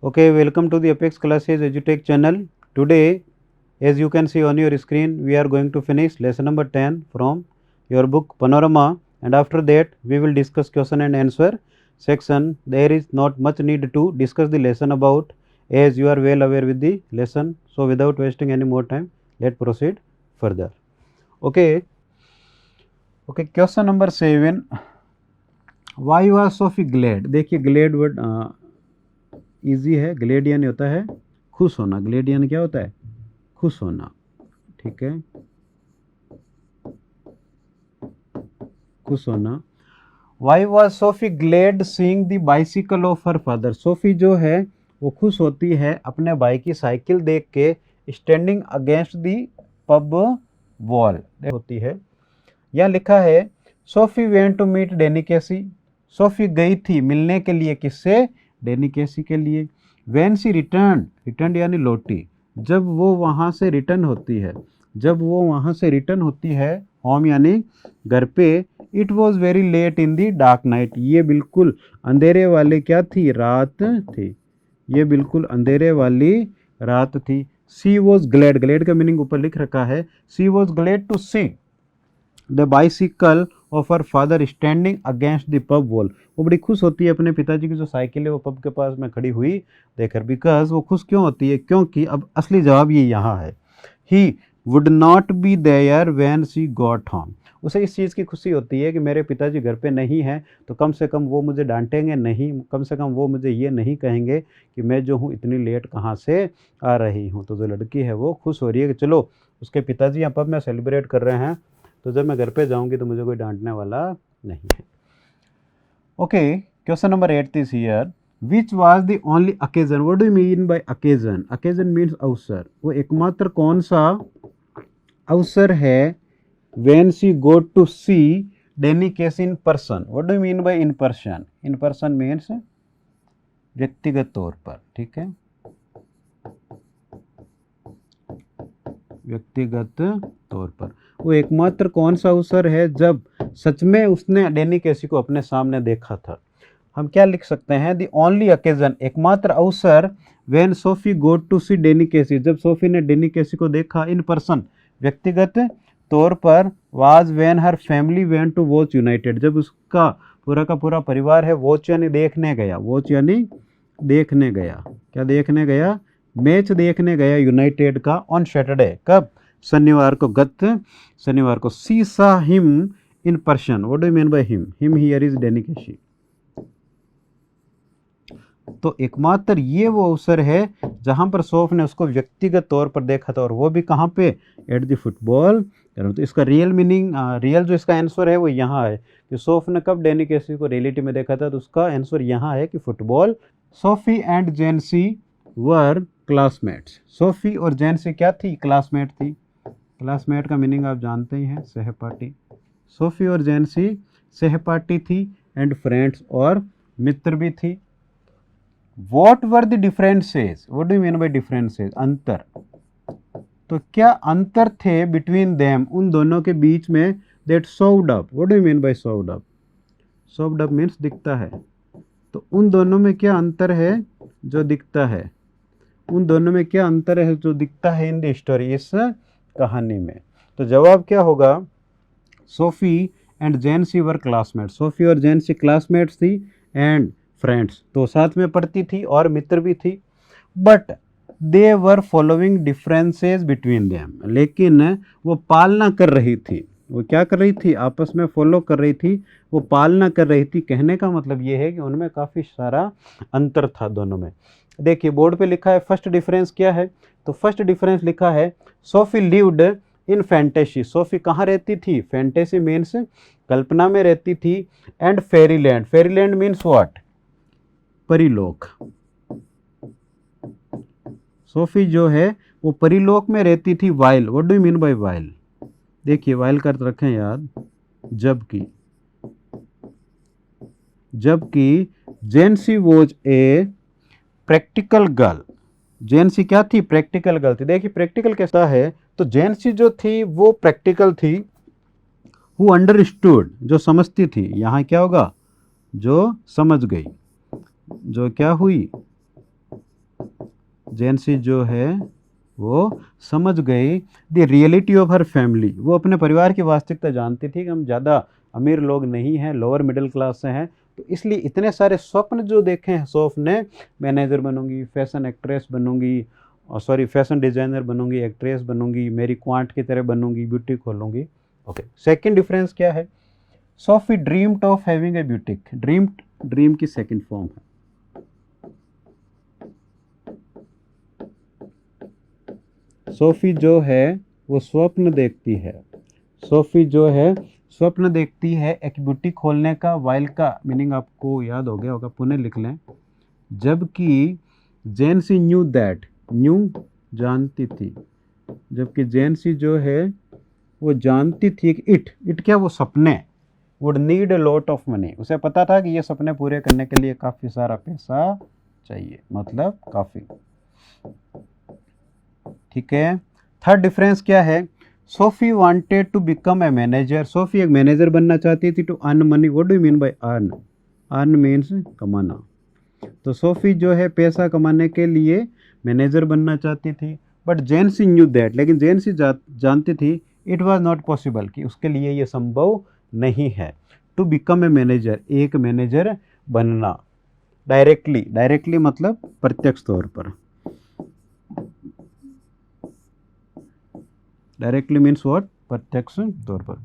Okay, welcome to the Apex Classes EduTech channel. Today, as you can see on your screen, we are going to finish lesson number 10 from your book Panorama, and after that we will discuss question and answer section. There is not much need to discuss the lesson about, as you are well aware with the lesson. So without wasting any more time, let's proceed further. Okay, question number 7. Why was Sophie glad? देखिए glad word easy है. Glade यानी होता है खुश होना. Glade यानी क्या होता है? खुश होना. ठीक है, खुश होना. Why was Sophie glad seeing the bicycle of her father? Sophie जो है वो खुश होती है अपने भाई की साइकिल देख के standing against the pub wall होती है. यहाँ लिखा है Sophie went to meet Danny Casey. Sophie गई थी मिलने के लिए किससे? डैनी कैसी के लिए. वैन सी रिटर्न यानी लौटी. जब वो वहाँ से रिटर्न होती है, होम यानी घर पे. It was very late in the dark night. ये बिल्कुल अंधेरे वाले क्या थी? रात थी. ये बिल्कुल अंधेरे वाली रात थी. सी वॉज ग्लैड का मीनिंग ऊपर लिख रखा है. She was glad to see the bicycle of her father standing against the pub wall. वो बड़ी खुश होती है अपने पिताजी की जो साइकिल है वो पब के पास में खड़ी हुई देखकर. बिकॉज वो खुश क्यों होती है? क्योंकि अब असली जवाब ये यहाँ है. He would not be there when she got home. उसे इस चीज़ की खुशी होती है कि मेरे पिताजी घर पे नहीं हैं तो कम से कम वो मुझे डांटेंगे नहीं, कम से कम वो मुझे ये नहीं कहेंगे कि मैं जो हूँ इतनी लेट कहाँ से आ रही हूँ. तो जो लड़की है वो खुश हो रही है कि चलो उसके पिताजी यहाँ पब में सेलिब्रेट कर रहे हैं तो जब मैं घर पे जाऊंगी तो मुझे कोई डांटने वाला नहीं है. Okay, question number 8 is here. Which was the only occasion? What do you mean by occasion? Occasion means अवसर. वो एकमात्र कौन सा अवसर है? When she go to see Danny Casey in person. What do you mean by in person? In person means व्यक्तिगत तौर पर. ठीक है, व्यक्तिगत तौर पर. वो एकमात्र कौन सा अवसर है जब सच में उसने डैनी कैसी को अपने सामने देखा था. हम क्या लिख सकते हैं? द ओनली अकेजन, एकमात्र अवसर. When Sophie go to see Danny Casey, जब सोफी ने डैनी कैसी को देखा. इन पर्सन, व्यक्तिगत तौर पर. Was when her family went to watch United, जब उसका पूरा का पूरा परिवार है वॉच यानी देखने गया. वॉच यानी देखने गया. क्या देखने गया? मैच देखने गया यूनाइटेड का. ऑन सैटरडे, कब? शनिवार को. गत शनिवार को. She saw him in person. What do you mean by him? Him here is Danny Casey. तो एकमात्र ये वो अवसर है जहां पर सोफ ने उसको व्यक्तिगत तौर पर देखा था, और वो भी कहां पे? At the football. तो इसका रियल मीनिंग, रियल जो इसका आंसर है वो यहाँ है कि सोफ ने कब डैनी कैसी को रियलिटी में देखा था. तो उसका आंसर यहाँ है कि football. Sophie and Jansie were classmates. Sophie और जेनसी क्या थी? क्लासमेट थी. क्लासमेट का मीनिंग आप जानते ही हैं, सहपाठी. सोफी और जेनसी सहपाठी थी. एंड फ्रेंड्स, और मित्र भी थी. What were the differences? What do you mean bye differences? अंतर. तो क्या अंतर थे बिटवीन देम, उन दोनों के बीच में? That showed up. What do you mean bye showed up? Showed up means दिखता है. तो उन दोनों में क्या अंतर है जो दिखता है? उन दोनों में क्या अंतर है जो दिखता है इन द स्टोरी, इस कहानी में? तो जवाब क्या होगा? Sophie and Jansie were classmates. Sophie और जेनसी क्लासमेट्स थी. एंड फ्रेंड्स, तो साथ में पढ़ती थी और मित्र भी थी. But they were following differences between them. लेकिन वो पालना कर रही थी. वो क्या कर रही थी? आपस में फॉलो कर रही थी, वो पालना कर रही थी. कहने का मतलब ये है कि उनमें काफ़ी सारा अंतर था दोनों में. देखिए बोर्ड पे लिखा है फर्स्ट डिफरेंस क्या है. तो फर्स्ट डिफरेंस लिखा है Sophie lived in fantasy. Sophie कहाँ रहती थी? फैंटेसी मीन्स कल्पना में रहती थी. And Fairyland. Fairyland means what? परिलोक. Sophie जो है वो परिलोक में रहती थी. While. What do you mean bye while? देखिए वाइल कर रखें याद. जबकि Jency was a practical girl. Jency क्या थी? प्रैक्टिकल गर्ल थी. देखिए प्रैक्टिकल कैसा है? तो जेनसी जो थी वो प्रैक्टिकल थी. हु अंडरस्टूड, जो समझती थी. यहाँ क्या होगा? जो समझ गई, जो क्या हुई? जेनसी जो है वो समझ गई the reality of her family, वो अपने परिवार की वास्तविकता जानती थी कि हम ज़्यादा अमीर लोग नहीं हैं, लोअर मिडिल क्लास से हैं, तो इसलिए इतने सारे स्वप्न जो देखे हैं सौफ ने, मैनेजर बनूंगी, फैशन एक्ट्रेस बनूंगी, और सॉरी फैशन डिज़ाइनर बनूंगी, एक्ट्रेस बनूंगी, मेरी क्वांट की तरह बनूंगी, ब्यूटी खोलूंगी। ओके, सेकंड डिफरेंस क्या है? Sophie dreamed of having a boutique, dream की सेकंड फॉर्म है। सोफी जो है वो स्वप्न देखती है, सोफी जो है स्वप्न देखती है एक ब्यूटी खोलने का, वाइल का मीनिंग आपको याद हो गया होगा, पुनः लिख लें। जबकि जेनसी न्यू दैट, न्यू जानती थी, जबकि जेनसी जो है वो जानती थी कि इट क्या, वो सपने would need a lot of money, उसे पता था कि ये सपने पूरे करने के लिए काफ़ी सारा पैसा चाहिए, मतलब काफ़ी। ठीक है, थर्ड डिफरेंस क्या है? Sophie wanted to become a manager, Sophie एक मैनेजर बनना चाहती थी to earn money. What do you mean by earn? Earn means कमाना। तो सोफी जो है पैसा कमाने के लिए मैनेजर बनना चाहती थी, बट जेनसी न्यू दैट, लेकिन जेनसी जानती थी इट वाज नॉट पॉसिबल, कि उसके लिए ये संभव नहीं है टू बिकम ए मैनेजर, एक मैनेजर बनना डायरेक्टली मतलब प्रत्यक्ष तौर पर। Directly means what? प्रत्यक्ष तौर पर।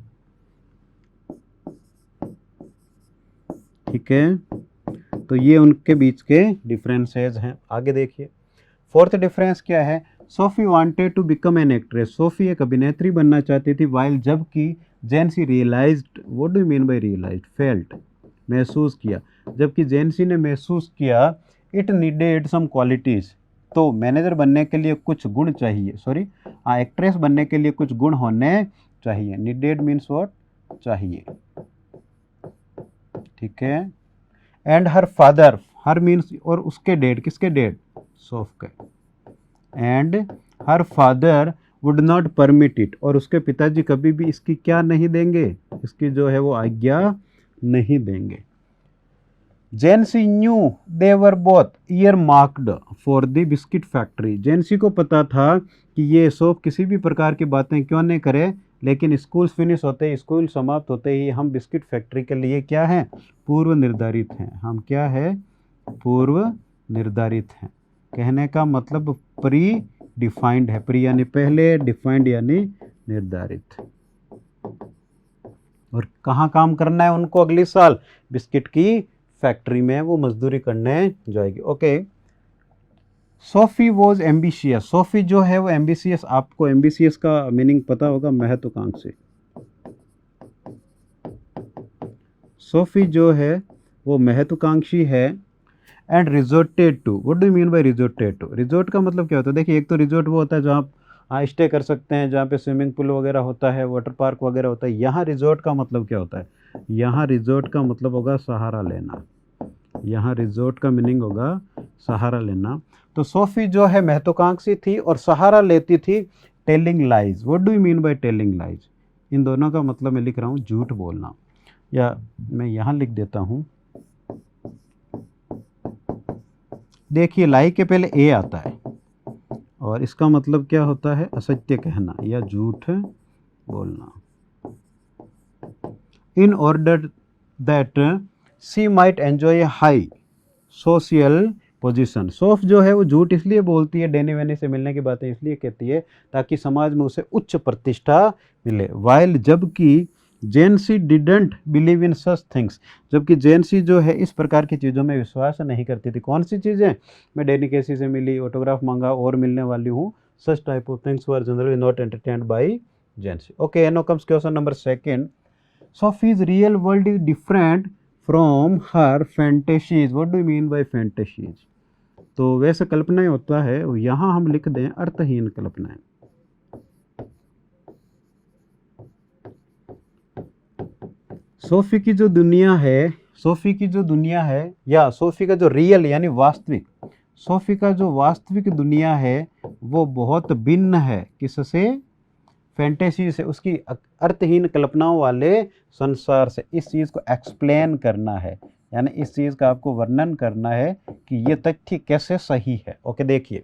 ठीक है, तो ये उनके बीच के डिफरेंसेस हैं। आगे देखिए, फोर्थ डिफरेंस क्या है? Sophie wanted to become an actress, Sophie एक अभिनेत्री बनना चाहती थी, वाइल जबकि Jansie realised, what do you mean by realised? Felt, महसूस किया, जबकि जेनसी ने महसूस किया इट नीडेड सम क्वालिटीज़, तो मैनेजर बनने के लिए कुछ गुण चाहिए, सॉरी एक्ट्रेस बनने के लिए कुछ गुण होने चाहिए। Needed means what? चाहिए। ठीक है, and her father, her means और उसके डैड, किसके डैड? सोफ के। And her father would not permit it, और उसके पिताजी कभी भी इसकी क्या नहीं देंगे? इसकी जो है वो आज्ञा नहीं देंगे। Jansie knew they were both earmarked for the biscuit factory, Jansie को पता था कि ये सोफ किसी भी प्रकार की बातें क्यों नहीं करे, लेकिन स्कूल फिनिश होते ही, स्कूल समाप्त होते ही हम बिस्किट फैक्ट्री के लिए क्या हैं? पूर्व निर्धारित हैं। हम क्या है? पूर्व निर्धारित हैं। कहने का मतलब प्री डिफाइंड है, प्री यानी पहले, डिफाइंड यानी निर्धारित। और कहाँ काम करना है उनको अगले साल? बिस्किट की फैक्ट्री में वो मजदूरी करने जाएगी। Okay, Sophie was ambitious, Sophie जो है वो एम्बिशियस, आपको एम्बिशियस का मीनिंग पता होगा, महत्वाकांक्षी। सोफी जो है वो महत्वाकांक्षी है। And resorted to, what do you mean by resorted to? Resort का मतलब क्या होता है? देखिए, एक तो रिजोर्ट वो होता है जहाँ आप स्टे कर सकते हैं, जहाँ पे स्विमिंग पूल वगैरह होता है, वाटर पार्क वगैरह होता है। यहाँ रिजोर्ट का मतलब क्या होता है? यहाँ रिजोर्ट का मतलब होगा सहारा लेना, यहाँ रिजोर्ट का मीनिंग होगा सहारा लेना। तो सोफी जो है महत्वाकांक्षी थी और सहारा लेती थी telling lies. What do you mean by telling lies? इन दोनों का मतलब मैं लिख रहा हूँ झूठ बोलना, या मैं यहाँ लिख देता हूँ। देखिए, लाई के पहले ए आता है और इसका मतलब क्या होता है? असत्य कहना या झूठ बोलना। In order that she might enjoy a high social position, Sophie जो है वो झूठ इसलिए बोलती है, डेनी वेनी से मिलने की बातें इसलिए कहती है ताकि समाज में उसे उच्च प्रतिष्ठा मिले। वाइल जबकि Jansie didn't believe in such things, जबकि जेनसी जो है इस प्रकार की चीज़ों में विश्वास नहीं करती थी। कौन सी चीज़ें? मैं डेनी केसी से मिली, ऑटोग्राफ मांगा और मिलने वाली हूँ, such type of things were generally not entertained by Jansie. Okay, now comes question number second. Sophie's real world is different from her fantasies. What do you mean by fantasies? तो वैसे कल्पनाएं होता है, यहाँ हम लिख दें अर्थहीन कल्पनाएं। सोफी की जो दुनिया है, सोफी की जो दुनिया है, या सोफी का जो रियल यानी वास्तविक, सोफी का जो वास्तविक दुनिया है वो बहुत भिन्न है किससे? फैंटेसी से, उसकी अर्थहीन कल्पनाओं वाले संसार से। इस चीज़ को एक्सप्लेन करना है, यानी इस चीज़ का आपको वर्णन करना है कि ये तथ्य कैसे सही है। ओके, देखिए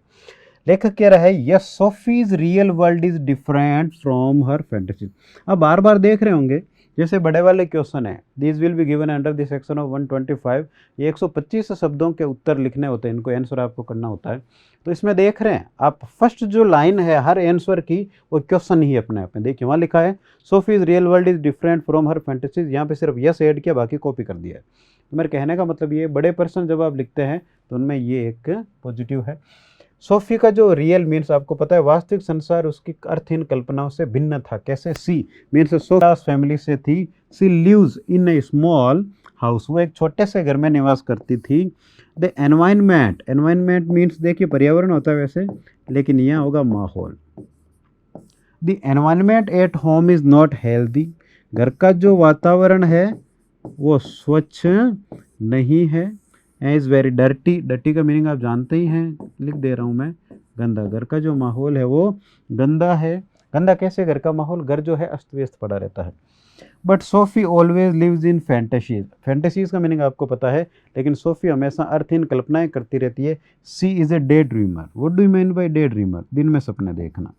लेखक कह रहा है yes Sophie's real world is different from her fantasy. अब बार बार देख रहे होंगे जैसे बड़े वाले क्वेश्चन है, this will be given under the section of 125, ये 125 शब्दों के उत्तर लिखने होते हैं, इनको आंसर आपको करना होता है। तो इसमें देख रहे हैं आप फर्स्ट जो लाइन है हर आंसर की वो क्वेश्चन ही अपने आप में। देखिए वहाँ लिखा है Sophie's real world is different from her fantasies, यहाँ पे सिर्फ यस ऐड किया, बाकी कॉपी कर दिया है। तो मेरे कहने का मतलब ये बड़े पर्सन जब आप लिखते हैं तो उनमें ये एक पॉजिटिव है। सोफी का जो रियल मीन्स आपको पता है, वास्तविक संसार उसकी अर्थहीन कल्पनाओं से भिन्न था। कैसे? सी मीन्स सोफी फैमिली से थी, she lives in a small house, वो एक छोटे से घर में निवास करती थी। द एनवायरनमेंट, एनवायरनमेंट मीन्स देखिए पर्यावरण होता है वैसे, लेकिन यह होगा माहौल। The environment at home is not healthy, घर का जो वातावरण है वो स्वच्छ नहीं है। इज़ वेरी डर्टी, डर्टी का मीनिंग आप जानते ही हैं, लिख दे रहा हूँ मैं, गंदा। घर का जो माहौल है वो गंदा है। गंदा कैसे? घर का माहौल, घर जो है अस्त व्यस्त पड़ा रहता है। But Sophie always lives in fantasies, fantasies का मीनिंग आपको पता है, लेकिन सोफी हमेशा अर्थहीन कल्पनाएं करती रहती है। She is a daydreamer, what do you mean by daydreamer? दिन में सपने देखना,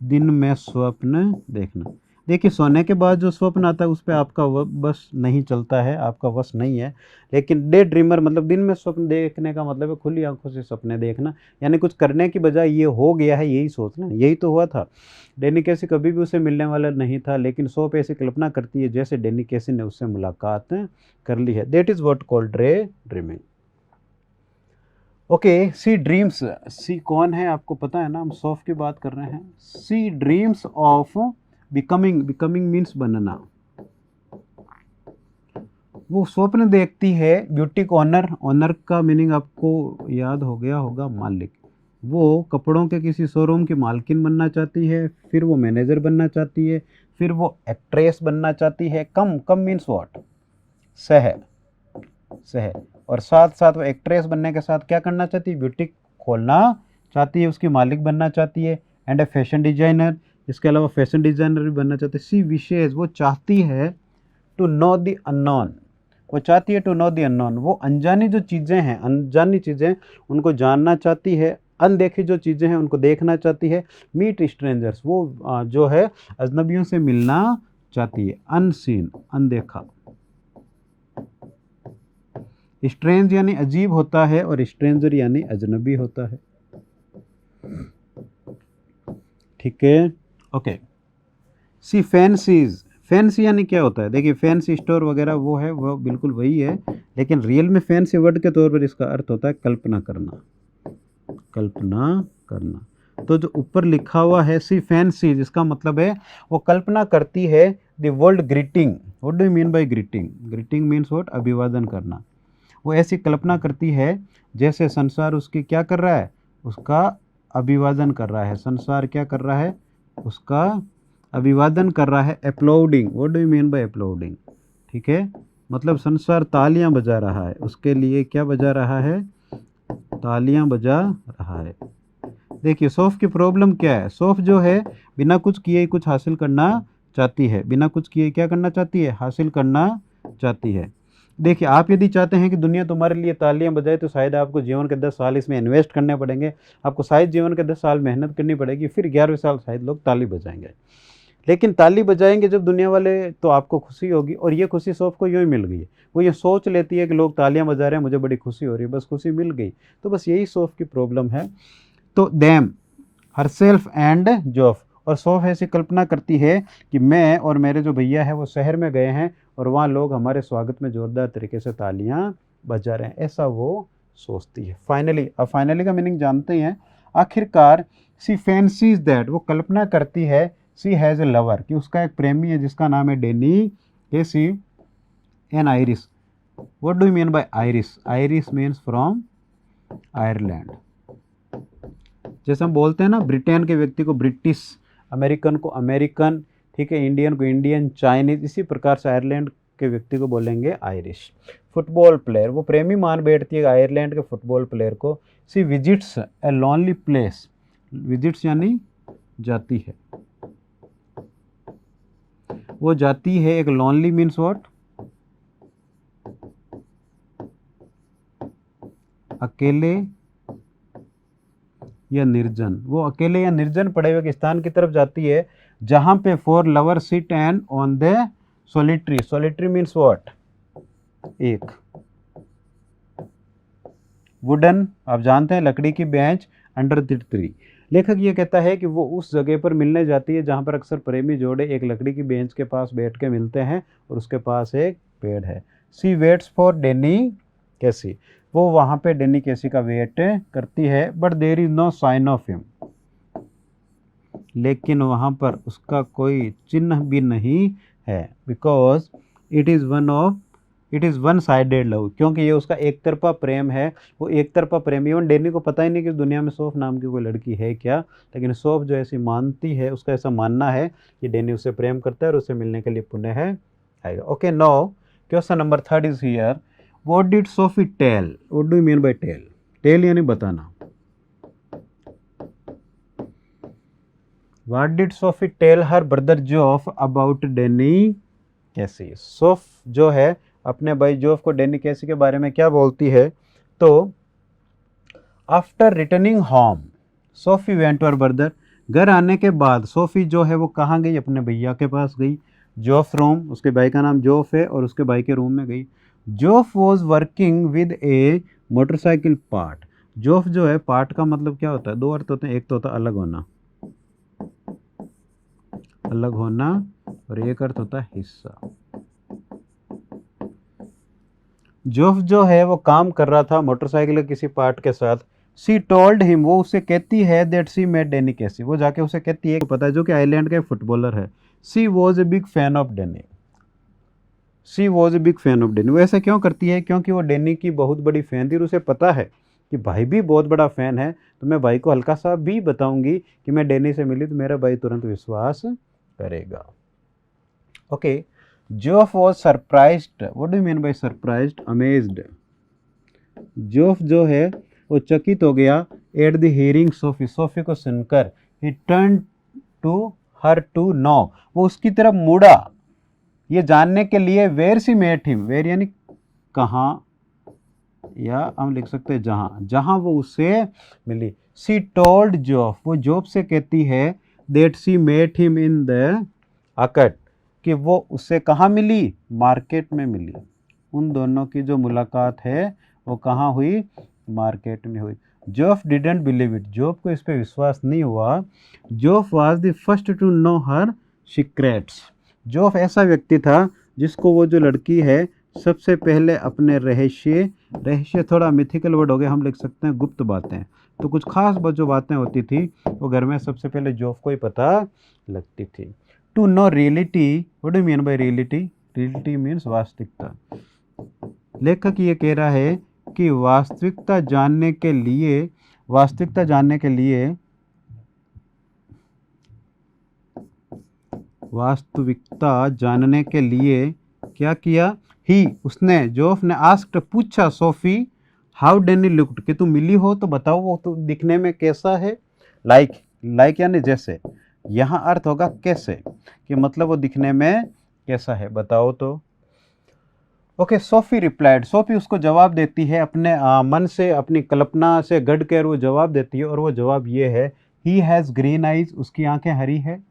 दिन में स्वप्न देखना। देखिए सोने के बाद जो स्वप्न आता है उस पर आपका बस नहीं चलता है, आपका वश नहीं है। लेकिन डे ड्रीमर मतलब दिन में स्वप्न देखने का मतलब है खुली आंखों से सपने देखना, यानी कुछ करने की बजाय ये हो गया है यही सोचना। यही तो हुआ था, डेनी केसी कभी भी उसे मिलने वाला नहीं था, लेकिन सोफ ऐसी कल्पना करती है जैसे डेनी केसी ने उससे मुलाकात कर ली है। That is what called daydreaming. Okay, she dreams, she कौन है आपको पता है ना, हम सोफ की बात कर रहे हैं। She dreams of becoming, becoming means बनना। वो स्वप्न देखती है ब्यूटी को ऑनर, ऑनर का मीनिंग आपको याद हो गया होगा, मालिक। वो कपड़ों के किसी शोरूम की मालकिन बनना चाहती है, फिर वो मैनेजर बनना चाहती है, फिर वो एक्ट्रेस बनना चाहती है। कम, कम मीन्स व्हाट? शहर, शहर। और साथ साथ वो एक्ट्रेस बनने के साथ क्या करना चाहती है? ब्यूटी खोलना चाहती है, उसकी मालिक बनना चाहती है। एंड ए फैशन डिजाइनर, इसके अलावा फैशन डिजाइनर भी बनना चाहती है। सी विशेष, वो चाहती है टू नो द अननोन, वो चाहती है टू नो द अननोन, वो अनजानी जो चीज़ें हैं, अनजानी चीज़ें उनको जानना चाहती है। अनदेखी जो चीज़ें हैं उनको देखना चाहती है। मीट स्ट्रेंजर्स, वो जो है अजनबियों से मिलना चाहती है। अनसीन, अनदेखा। स्ट्रेंज यानी अजीब होता है और स्ट्रेंजर यानी अजनबी होता है। ठीक है, ओके। सी फैंसीज, फैंसी यानी क्या होता है? देखिए फैंसी स्टोर वगैरह वो है, वो बिल्कुल वही है, लेकिन रियल में फैंसी वर्ड के तौर पर इसका अर्थ होता है कल्पना करना, कल्पना करना। तो जो ऊपर लिखा हुआ है सी फैंसीज, इसका मतलब है वो कल्पना करती है the world greeting. What do you mean bye greeting? Greeting means what? अभिवादन करना। वो ऐसी कल्पना करती है जैसे संसार उसकी क्या कर रहा है? उसका अभिवादन कर रहा है। संसार क्या कर रहा है? उसका अभिवादन कर रहा है। Applauding, what do you mean bye applauding? ठीक है, मतलब संसार तालियां बजा रहा है उसके लिए। क्या बजा रहा है? तालियां बजा रहा है। देखिए सोफ की प्रॉब्लम क्या है? सोफ जो है बिना कुछ किए कुछ हासिल करना चाहती है। बिना कुछ किए क्या करना चाहती है? हासिल करना चाहती है। देखिए आप यदि चाहते हैं कि दुनिया तुम्हारे लिए तालियां बजाए तो शायद आपको जीवन के 10 साल इसमें इन्वेस्ट करने पड़ेंगे। आपको शायद जीवन के 10 साल मेहनत करनी पड़ेगी, फिर 11वें साल शायद लोग ताली बजाएंगे। लेकिन ताली बजाएंगे जब दुनिया वाले तो आपको खुशी होगी। और ये खुशी सोफ को यूँ ही मिल गई है। वो ये सोच लेती है कि लोग तालियां बजा रहे हैं, मुझे बड़ी खुशी हो रही है, बस खुशी मिल गई। तो बस यही सोफ की प्रॉब्लम है। तो दैम, हरसेल्फ एंड जोफ, और सोफ ऐसी कल्पना करती है कि मैं और मेरे जो भैया हैं वो शहर में गए हैं और वहाँ लोग हमारे स्वागत में ज़ोरदार तरीके से तालियां बजा रहे हैं, ऐसा वो सोचती है। फाइनली, अब फाइनली का मीनिंग जानते हैं। आखिरकार सी फैंसीज दैट, वो कल्पना करती है, सी हैज़ ए लवर, कि उसका एक प्रेमी है जिसका नाम है Danny Casey an Irish. What do you mean by Irish? Irish means from Ireland. जैसे हम बोलते हैं ना ब्रिटेन के व्यक्ति को ब्रिटिश, अमेरिकन को अमेरिकन, ठीक है, इंडियन को इंडियन, चाइनीज, इसी प्रकार से आयरलैंड के व्यक्ति को बोलेंगे आयरिश। फुटबॉल प्लेयर, वो प्रेमी मान बैठती है आयरलैंड के फुटबॉल प्लेयर को। सी विजिट्स ए लॉनली प्लेस, विजिट्स यानी जाती है। वो जाती है एक lonely मीन्स व्हाट, अकेले या निर्जन। वो अकेले या निर्जन पड़े हुए स्थान की तरफ जाती है जहां पे four lover sit and on the solitary. Solitary means what, एक। वुडन आप जानते हैं लकड़ी की बेंच अंडर द ट्री। लेखक ये कहता है कि वो उस जगह पर मिलने जाती है जहां पर अक्सर प्रेमी जोड़े एक लकड़ी की बेंच के पास बैठ के मिलते हैं और उसके पास एक पेड़ है। सी वेट्स फॉर डेनी कैसी, वो वहां पे डेनी कैसी का वेट करती है। But there is no sign of him, लेकिन वहां पर उसका कोई चिन्ह भी नहीं है। Because it is one sided love, क्योंकि ये उसका एक तरफा प्रेम है। वो एक तरफा प्रेम, इवन डेनी को पता ही नहीं कि दुनिया में सोफ नाम की कोई लड़की है क्या, लेकिन सोफ जो ऐसी मानती है, उसका ऐसा मानना है कि डेनी उससे प्रेम करता है और उससे मिलने के लिए पुनः आएगा। Okay, now question number 3 is here. What did Sophie tell, what do you mean by tell? Tell यानी बताना। What did Sophie tell her brother Geoff about Danny Casey? Sophie जो है अपने भाई जोफ को डेनी कैसी के बारे में क्या बोलती है? तो after returning home Sophie went to her brother, घर आने के बाद सोफी जो है वो कहाँ गई? अपने भैया के पास गई। जोफ रूम, उसके भाई का नाम जोफ है, और उसके भाई के रूम में गई। Geoff was working with A motorcycle part. Geoff जो है, पार्ट का मतलब क्या होता है? दो अर्थ होते हैं, एक तो होता है अलग होना, अलग होना, और एक अर्थ होता है हिस्सा। जोफ जो है वो काम कर रहा था मोटरसाइकिल के किसी पार्ट के साथ। सी टोल्ड हिम, वो उससे कहती है दैट सी मेट डेनी कैसी, वो जाके उसे कहती है, पता है जो कि आयरलैंड का एक फुटबॉलर है। She was a big fan of Danny, she was a big fan of Danny. वो ऐसा क्यों करती है? क्योंकि वो डेनी की बहुत बड़ी फैन थी और उसे पता है कि भाई भी बहुत बड़ा फैन है, तो मैं भाई को हल्का सा भी बताऊंगी कि मैं डेनी से मिली तो मेरा भाई तुरंत विश्वास करेगा। Okay, Geoff was surprised, what do you mean by surprised? Amazed. Geoff जो है वो चकित हो गया at the hearing Sophie, Sophie को सुनकर। He turn to her to know, वो उसकी तरफ मुड़ा ये जानने के लिए where she met him, where यानी कहाँ, या हम लिख सकते हैं जहाँ, जहाँ वो उससे मिली। सी टोल्ड जोफ, वो जोफ से कहती है that she met him in the arcade, कि वो उससे कहाँ मिली? मार्केट में मिली। उन दोनों की जो मुलाकात है वो कहाँ हुई? मार्केट में हुई। Geoff didn't believe it, Geoff को इस पे विश्वास नहीं हुआ। Geoff was the first to know her secrets, Geoff ऐसा व्यक्ति था जिसको वो जो लड़की है सबसे पहले अपने रहस्य, रहस्य थोड़ा मिथिकल वर्ड हो गया, हम लिख सकते हैं गुप्त बातें। तो कुछ खास जो बातें होती थी वो घर में सबसे पहले जोफ को ही पता लगती थी। To know reality, what do you mean by reality? Reality means वास्तविकता। लेखक ये कह रहा है कि वास्तविकता जानने के लिए, वास्तविकता जानने के लिए, वास्तविकता जानने के लिए क्या किया? ही, उसने, जोफ ने आस्क्ड, पूछा सोफी हाउ डेनी लुक्ड, कि तुम मिली हो तो बताओ वो तो दिखने में कैसा है? लाइक, लाइक यानी जैसे, यहाँ अर्थ होगा कैसे, कि मतलब वो दिखने में कैसा है, बताओ तो। ओके, सोफी रिप्लाइड, सोफी उसको जवाब देती है, अपने मन से, अपनी कल्पना से गढ़ कर वो जवाब देती है, और वो जवाब ये है, ही हैज़ ग्रीन आइज, उसकी आंखें हरी है।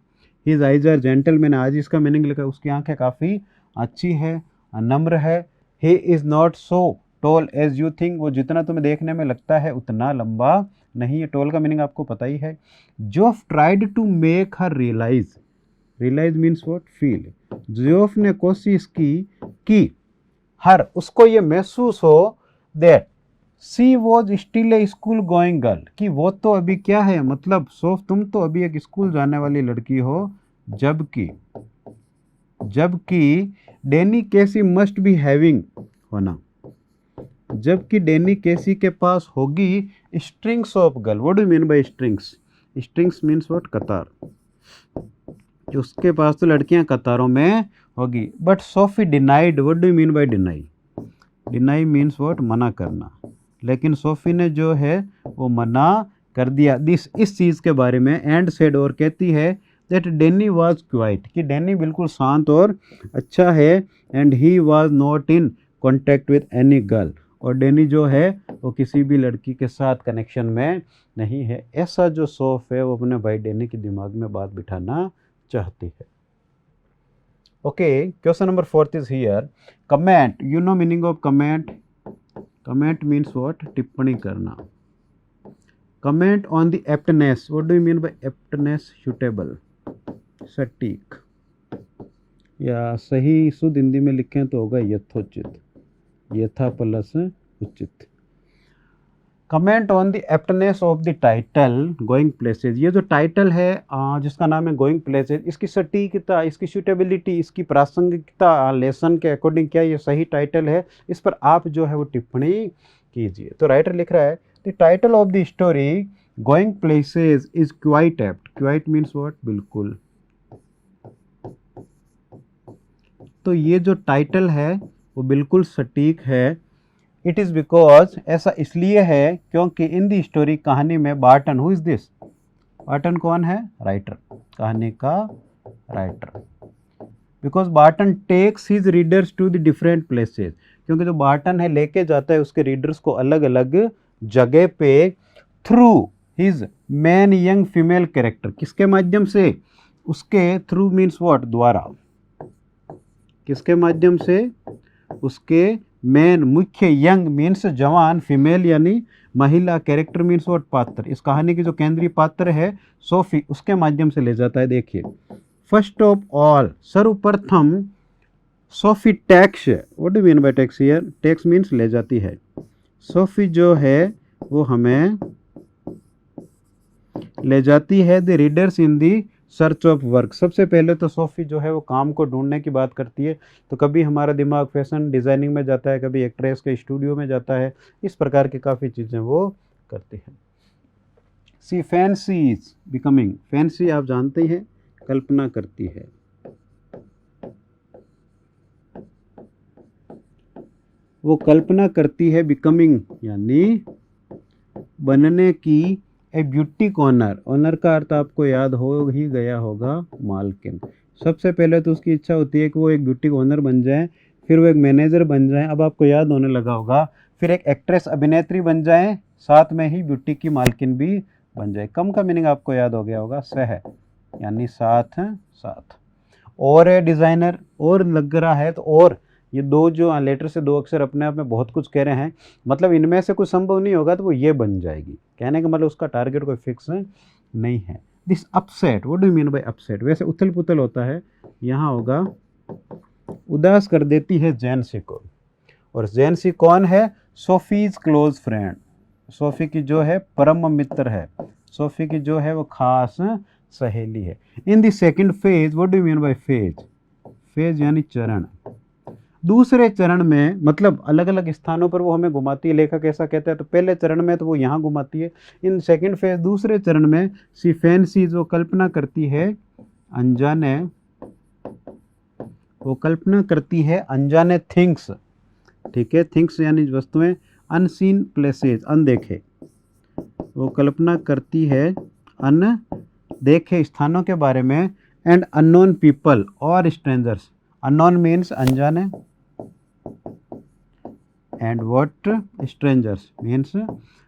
हिज आइज आर जेंटल, मैंने आज इसका मीनिंग लिखा, उसकी आंखें काफ़ी अच्छी है, नम्र है। He is not so tall as you think, वो जितना तुम्हें देखने में लगता है उतना लंबा नहीं है। टॉल का मीनिंग आपको पता ही है। Geoff tried to make her realise, realise means what? Feel. Geoff ने कोशिश की कि हर, उसको ये महसूस हो that she was still a school going girl, कि वो तो अभी क्या है, मतलब सोफ तुम तो अभी एक स्कूल जाने वाली लड़की हो, जबकि डेनी कैसी मस्ट बी हैविंग होना, जबकि डेनी कैसी के पास होगी strings of girl. What do you mean bye strings? Strings means what? कतार, कि उसके पास तो लड़कियां कतारों में होगी। But Sophie denied, what do you mean bye deny? Deny means what? मना करना। लेकिन सोफी ने जो है वो मना कर दिया दिस, इस चीज़ के बारे में। एंड सेड, और कहती है दैट डैनी वॉज क्वाइट, कि डैनी बिल्कुल शांत और अच्छा है, and he was not in contact with any girl, और डैनी जो है वो किसी भी लड़की के साथ कनेक्शन में नहीं है। ऐसा जो सौफ है वो अपने भाई डैनी के दिमाग में बात बिठाना चाहती है। Okay, question number 4 is here, comment, you know meaning of comment? Comment means what? टिप्पणी करना। Comment on the aptness, what do you mean by aptness? Suitable, सटीक, या सही शुद्ध हिंदी में लिखें तो होगा यथोचित, यथा प्लस उचित। Comment on the aptness of the title going places, ये जो टाइटल है जिसका नाम है गोइंग प्लेसेज, इसकी सटीकता, इसकी सूटेबिलिटी, इसकी प्रासंगिकता लेसन के अकॉर्डिंग क्या ये सही टाइटल है, इस पर आप जो है वो टिप्पणी कीजिए। तो राइटर लिख रहा है the title of the story going places is quite apt. Quite means what? बिल्कुल। तो ये जो टाइटल है वो बिल्कुल सटीक है। इट इज़ बिकॉज, ऐसा इसलिए है क्योंकि इन दी स्टोरी, कहानी में, Barton, who is this? Barton कौन है? राइटर, कहानी का writer. Because Barton takes his readers to the different places, क्योंकि जो बार्टन है लेके जाता है उसके रीडर्स को अलग अलग जगह पे, through his man young female character, किसके माध्यम से? उसके थ्रू मीन्स व्हाट? द्वारा। किसके माध्यम से? उसके मेन, मुख्य, यंग मीन्स जवान, फीमेल यानी महिला, कैरेक्टर मीन्स व्हाट? पात्र। इस कहानी की जो केंद्रीय पात्र है सोफी, उसके माध्यम से ले जाता है। देखिए, फर्स्ट ऑफ ऑल, सर्वप्रथम, Sophie tax, what do mean by tax here? Tax means ले जाती है। सोफी जो है वो हमें ले जाती है the readers in the search of work. सबसे पहले तो सोफी जो है वो काम को ढूंढने की बात करती है। तो कभी हमारा दिमाग फैशन डिज़ाइनिंग में जाता है, कभी एक्ट्रेस के स्टूडियो में जाता है, इस प्रकार की काफ़ी चीज़ें वो करती है। सी फैंसीज बिकमिंग, फैंसी आप जानते हैं, कल्पना करती है। वो कल्पना करती है, बिकमिंग यानी बनने की। ए ब्यूटिक ऑनर, ऑनर का अर्थ आपको याद हो ही गया होगा, मालकिन। सबसे पहले तो उसकी इच्छा होती है कि वो एक ब्यूटिक ऑनर बन जाए, फिर वो एक मैनेजर बन जाए, अब आपको याद होने लगा होगा, फिर एक एक्ट्रेस, अभिनेत्री बन जाए, साथ में ही ब्यूटिक की मालकिन भी बन जाए। कम का मीनिंग आपको याद हो गया होगा, सह यानी साथ, साथ। और है डिज़ाइनर, और लग रहा है तो, और ये दो जो लेटर से दो अक्षर अपने आप में बहुत कुछ कह रहे हैं, मतलब इनमें से कुछ संभव नहीं होगा तो वो ये बन जाएगी। कहने का मतलब उसका टारगेट कोई फिक्स नहीं है। This upset, what do you mean bye upset? वैसे उथल पुथल होता है, यहाँ होगा उदास कर देती है जैनसी को। और जैनसी कौन है? सोफीज क्लोज फ्रेंड, सोफी की जो है परम मित्र है, सोफी की जो है वो खास सहेली है। In the second phase, what do you mean bye phase? Phase यानी चरण। दूसरे चरण में मतलब अलग अलग स्थानों पर वो हमें घुमाती है, लेखक ऐसा कहता है। तो पहले चरण में तो वो यहाँ घुमाती है, इन सेकंड फेज, दूसरे चरण में सी फैंसीज, वो कल्पना करती है अनजाने, वो कल्पना करती है अनजाने थिंग्स, ठीक है, थिंग्स यानी वस्तुएं, अनसीन प्लेसेज, अनदेखे, वो कल्पना करती है अनदेखे स्थानों के बारे में, एंड अननोन पीपल और स्ट्रेंजर्स। अननोन मीन्स अनजाने, एंड व्हाट? स्ट्रेंजर्स मीन्स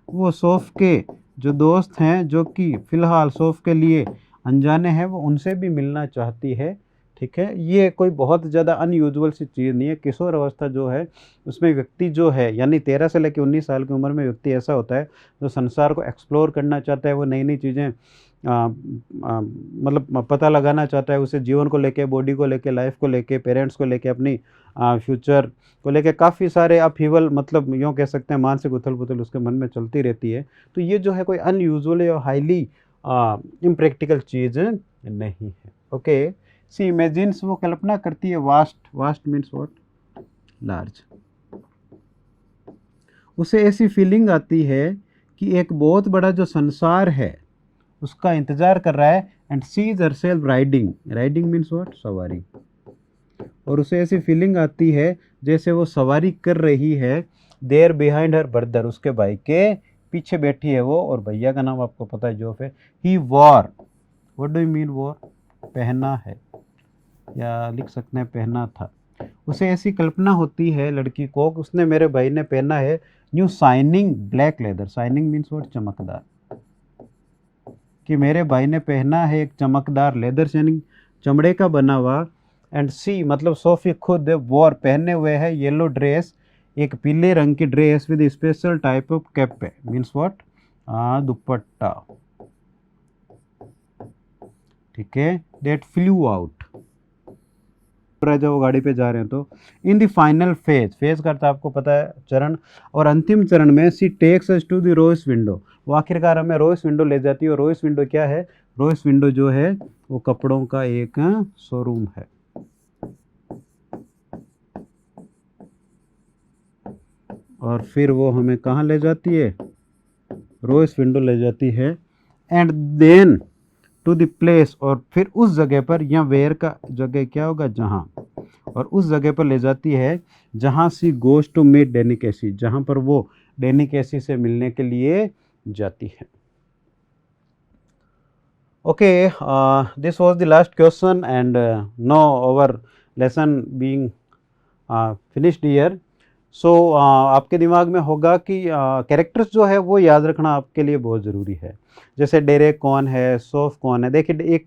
वो सौफ के जो दोस्त हैं, जो कि फिलहाल सौफ के लिए अनजाने हैं, वो उनसे भी मिलना चाहती है, ठीक है। ये कोई बहुत ज़्यादा अनयूजुअल सी चीज़ नहीं है। किशोर अवस्था जो है उसमें व्यक्ति जो है, यानी 13 से लेकर 19 साल की उम्र में व्यक्ति ऐसा होता है जो संसार को एक्सप्लोर करना चाहता है, वो नई नई चीज़ें मतलब पता लगाना चाहता है, उसे जीवन को लेके, बॉडी को लेके, लाइफ को लेके, पेरेंट्स को लेके, अपनी फ्यूचर को लेके काफ़ी सारे अपहीवल, मतलब यूँ कह सकते हैं मानसिक उथल पुथल उसके मन में चलती रहती है। तो ये जो है कोई अनयूजुअल या हाईली इम्प्रैक्टिकल चीज़ नहीं है। ओके, सी इमेजिन्स, वो कल्पना करती है vast, vast means what? Large. उसे ऐसी फीलिंग आती है कि एक बहुत बड़ा जो संसार है उसका इंतजार कर रहा है, and sees herself riding, riding means what? सवारी। और उसे ऐसी फीलिंग आती है जैसे वो सवारी कर रही है, देयर बिहाइंड हर ब्रदर, उसके भाई के पीछे बैठी है वो, और भैया का नाम आपको पता है जोफ है। He wore, what do you mean wore? पहना है, या लिख सकते हैं पहना था। उसे ऐसी कल्पना होती है लड़की को कि उसने मेरे भाई ने पहना है new shining black leather, shining means what, चमकदार, कि मेरे भाई ने पहना है एक चमकदार लेदर यानी चमड़े का बना हुआ, एंड सी मतलब सोफी खुद वॉर पहने हुए है येलो ड्रेस, एक पीले रंग की dress with special type of cap है, मीन्स व्हाट, दुपट्टा, ठीक है, डेट फ्लू आउट, जब वो गाड़ी पे जा रहे हैं तो। In the final phase, phase करता आपको पता है चरण, और अंतिम चरण में she takes us to the Royce's window, वो आखिरकार हमें रोइस विंडो ले जाती है। और रोइस विंडो क्या है, रोइस विंडो जो है वो कपड़ों का एक शोरूम है। और फिर वो हमें कहाँ ले जाती है, रोइस विंडो ले जाती है, and then to the place, और फिर उस जगह पर, या वेयर का जगह क्या होगा, जहाँ, और उस जगह पर ले जाती है जहाँ she goes to meet Danny Casey, जहाँ पर वो डैनी कैसी से मिलने के लिए जाती है। Okay, this was the last question and now our lesson being finished here. So आपके दिमाग में होगा कि कैरेक्टर्स जो है वो याद रखना आपके लिए बहुत ज़रूरी है। जैसे डेरेक कौन है, सोफ कौन है। देखिए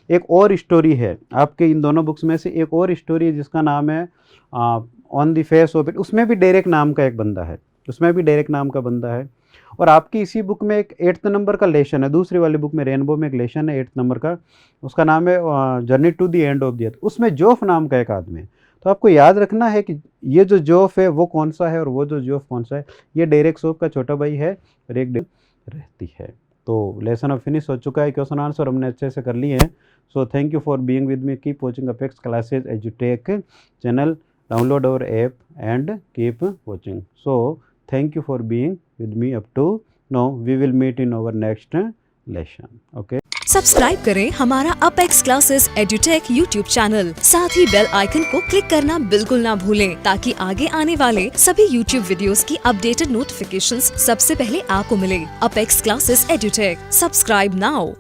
एक और स्टोरी है आपके इन दोनों बुक्स में से, एक और स्टोरी है जिसका नाम है on the face of it. उसमें भी डेरेक नाम का एक बंदा है, उसमें भी डेरेक नाम का बंदा है। और आपकी इसी बुक में एक 8th नंबर का लेसन है, दूसरी वाली बुक में रेनबो में एक लेसन है 8th नंबर का, उसका नाम है journey to the end of the earth. उसमें जोफ नाम का एक आदमी है। तो आपको याद रखना है कि ये जो जोफ है वो कौन सा है और वो जो जोफ कौन सा है। ये डेरेक सोफ का छोटा भाई है और एक रहती है। तो लेसन अब फिनिश हो चुका है, क्वेश्चन आंसर हमने अच्छे से कर लिए हैं। So thank you for being with me, keep watching Apex classes एजुटेक channel, download our app and keep watching. So thank you for being with me up to now. We will meet in our next lesson. Okay. Subscribe करें हमारा apex classes edutech YouTube channel, साथ ही bell icon को click करना बिल्कुल ना भूलें, ताकि आगे आने वाले सभी यूट्यूब वीडियोस की अपडेटेड नोटिफिकेशंस सबसे पहले आपको मिले। Apex classes edutech, subscribe now.